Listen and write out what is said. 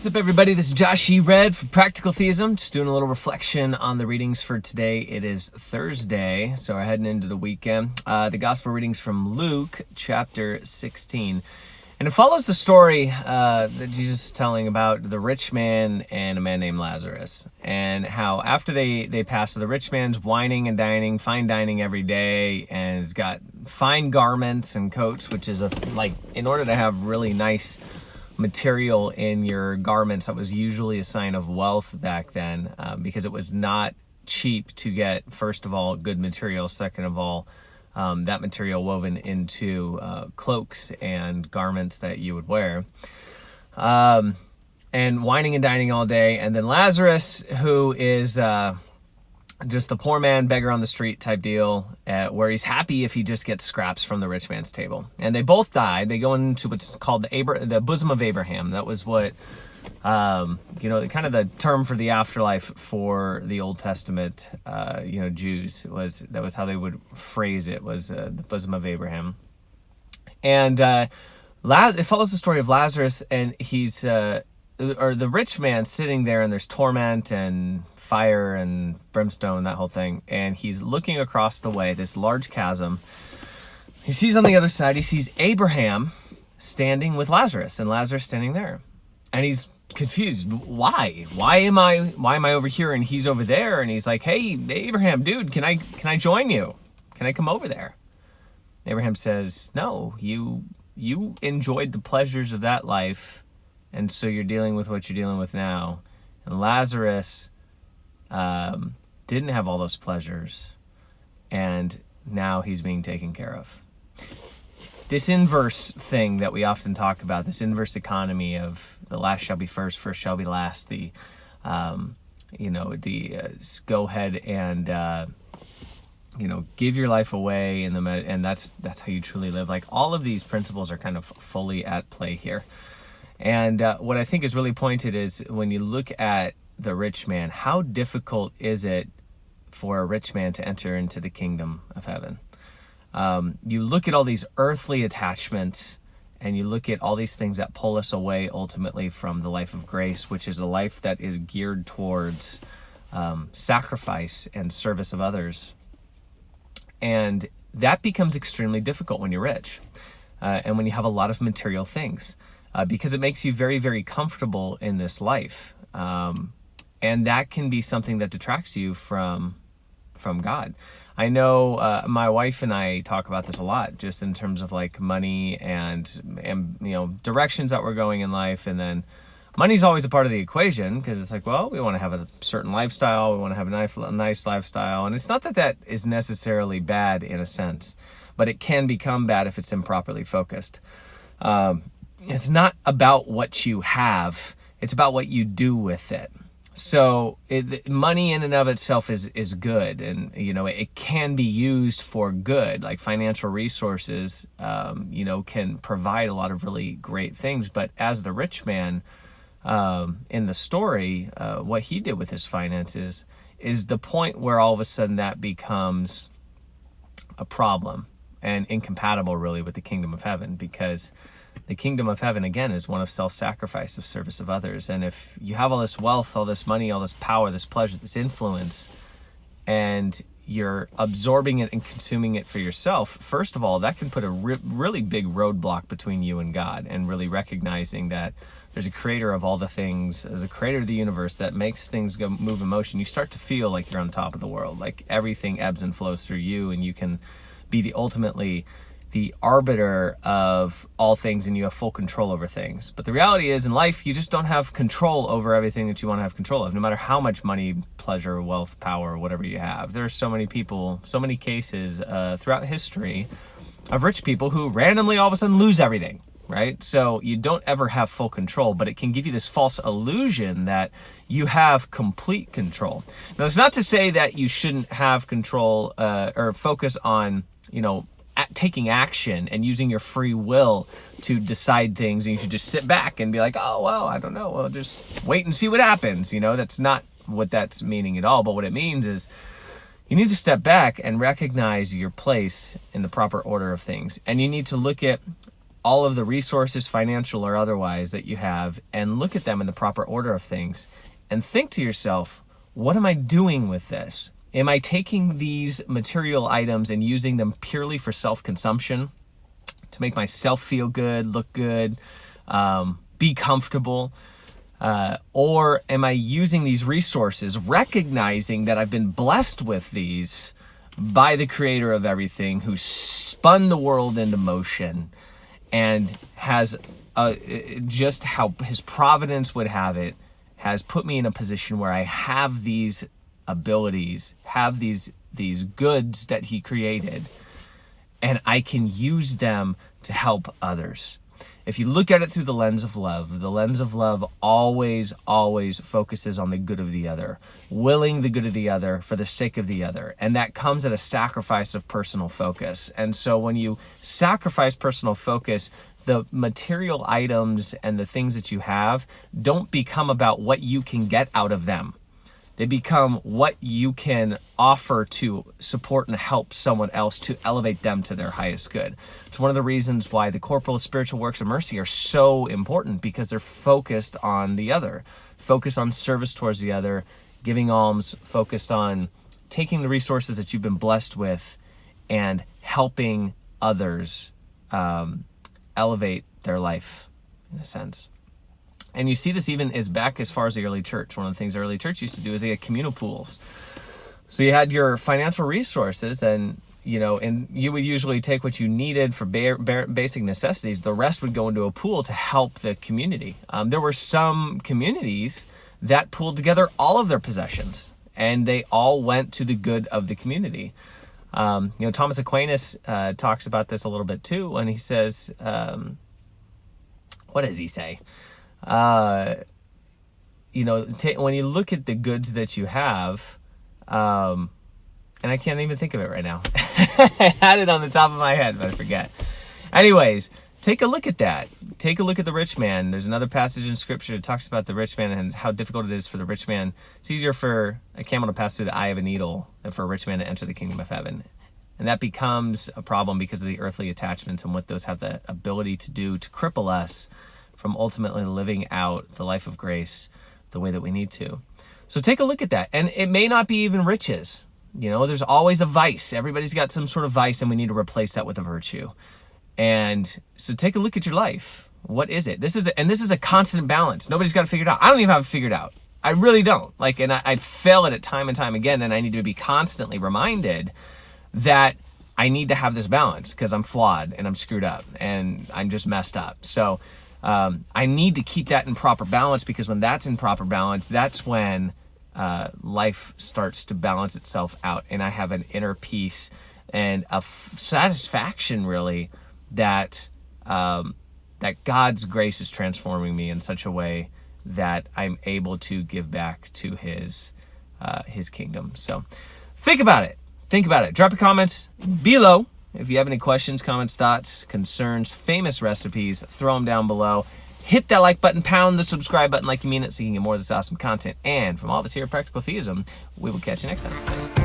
What's up, everybody? This is Josh E. Red for Practical Theism. Just doing a little reflection on the readings for today. It is Thursday, so we're heading into the weekend. The gospel readings from Luke chapter 16. And it follows the story that Jesus is telling about the rich man and a man named Lazarus. And how after they pass, so the rich man's whining and dining, fine dining every day, and has got fine garments and coats, which is in order to have really nice material in your garments, that was usually a sign of wealth back then, because it was not cheap to get, first of all, good material, second of all, that material woven into cloaks and garments that you would wear, and whining and dining all day. And then Lazarus, who is just a poor man, beggar on the street type deal, where he's happy if he just gets scraps from the rich man's table. And they both die. They go into what's called the bosom of Abraham. That was what, kind of the term for the afterlife for the Old Testament, Jews. That was how they would phrase it, was the bosom of Abraham. And it follows the story of Lazarus, and he's, or the rich man sitting there, and there's torment and fire and brimstone, that whole thing, and he's looking across the way, this large chasm. He sees on the other side, he sees Abraham standing with Lazarus, and Lazarus standing there, and he's confused. Why am I over here and he's over there? And he's like, hey, Abraham, dude, can I join you? Can I come over there? Abraham says, no, you enjoyed the pleasures of that life, and so you're dealing with what you're dealing with now. And Lazarus didn't have all those pleasures, and now he's being taken care of. This inverse thing that we often talk about, this inverse economy of the last shall be first, first shall be last, go ahead and give your life away, and that's how you truly live. Like, all of these principles are kind of fully at play here. And what I think is really pointed is when you look at the rich man, how difficult is it for a rich man to enter into the kingdom of heaven? You look at all these earthly attachments, and you look at all these things that pull us away ultimately from the life of grace, which is a life that is geared towards sacrifice and service of others. And that becomes extremely difficult when you're rich, and when you have a lot of material things, because it makes you very, very comfortable in this life. And that can be something that detracts you from God. I know my wife and I talk about this a lot, just in terms of like money and directions that we're going in life. And then money's always a part of the equation, because it's like, well, we want to have a certain lifestyle, we want to have a nice lifestyle. And it's not that is necessarily bad in a sense, but it can become bad if it's improperly focused. It's not about what you have, it's about what you do with it. So money in and of itself is good, and it can be used for good. Like financial resources, can provide a lot of really great things. But as the rich man in the story, what he did with his finances is the point where all of a sudden that becomes a problem and incompatible really with the kingdom of heaven, because the kingdom of heaven, again, is one of self-sacrifice, of service of others. And if you have all this wealth, all this money, all this power, this pleasure, this influence, and you're absorbing it and consuming it for yourself, first of all, that can put a really big roadblock between you and God, and really recognizing that there's a creator of all the things, the creator of the universe that makes things move in motion. You start to feel like you're on top of the world, like everything ebbs and flows through you, and you can be ultimately the arbiter of all things, and you have full control over things. But the reality is, in life, you just don't have control over everything that you want to have control of, no matter how much money, pleasure, wealth, power, whatever you have. There are so many people, so many cases throughout history of rich people who randomly all of a sudden lose everything, right? So you don't ever have full control, but it can give you this false illusion that you have complete control. Now, it's not to say that you shouldn't have control or focus on, taking action and using your free will to decide things, and you should just sit back and be like, oh, well, I don't know, well, just wait and see what happens. That's not what that's meaning at all. But what it means is you need to step back and recognize your place in the proper order of things. And you need to look at all of the resources, financial or otherwise, that you have, and look at them in the proper order of things and think to yourself, what am I doing with this? Am I taking these material items and using them purely for self-consumption, to make myself feel good, look good, be comfortable? Or am I using these resources, recognizing that I've been blessed with these by the creator of everything, who spun the world into motion and has, just how his providence would have it, has put me in a position where I have these abilities, have these goods that he created, and I can use them to help others. If you look at it through the lens of love always focuses on the good of the other, willing the good of the other for the sake of the other. And that comes at a sacrifice of personal focus. And so when you sacrifice personal focus, the material items and the things that you have don't become about what you can get out of them. They become what you can offer to support and help someone else, to elevate them to their highest good. It's one of the reasons why the corporal spiritual works of mercy are so important, because they're focused on the other, focused on service towards the other, giving alms, focused on taking the resources that you've been blessed with and helping others elevate their life, in a sense. And you see this even is back as far as the early church. One of the things the early church used to do is they had communal pools. So you had your financial resources, and and you would usually take what you needed for basic necessities. The rest would go into a pool to help the community. There were some communities that pooled together all of their possessions, and they all went to the good of the community. Thomas Aquinas talks about this a little bit too, when he says, what does he say? When you look at the goods that you have, and I can't even think of it right now. I had it on the top of my head, but I forget. Anyways, take a look at that. Take a look at the rich man. There's another passage in scripture that talks about the rich man and how difficult it is for the rich man. It's easier for a camel to pass through the eye of a needle than for a rich man to enter the kingdom of heaven. And that becomes a problem because of the earthly attachments and what those have the ability to do to cripple us from ultimately living out the life of grace the way that we need to. So take a look at that. And it may not be even riches. There's always a vice. Everybody's got some sort of vice, and we need to replace that with a virtue. And so take a look at your life. What is it? This is a constant balance. Nobody's got to figure it out. I don't even have it figured out. I really don't. And I fail at it time and time again, and I need to be constantly reminded that I need to have this balance, because I'm flawed and I'm screwed up and I'm just messed up. So I need to keep that in proper balance, because when that's in proper balance, that's when life starts to balance itself out, and I have an inner peace and a satisfaction, really, that God's grace is transforming me in such a way that I'm able to give back to His kingdom. So think about it. Drop your comments below. If you have any questions, comments, thoughts, concerns, famous recipes, throw them down below. Hit that like button, pound the subscribe button like you mean it, so you can get more of this awesome content. And from all of us here at Practical Theism, we will catch you next time.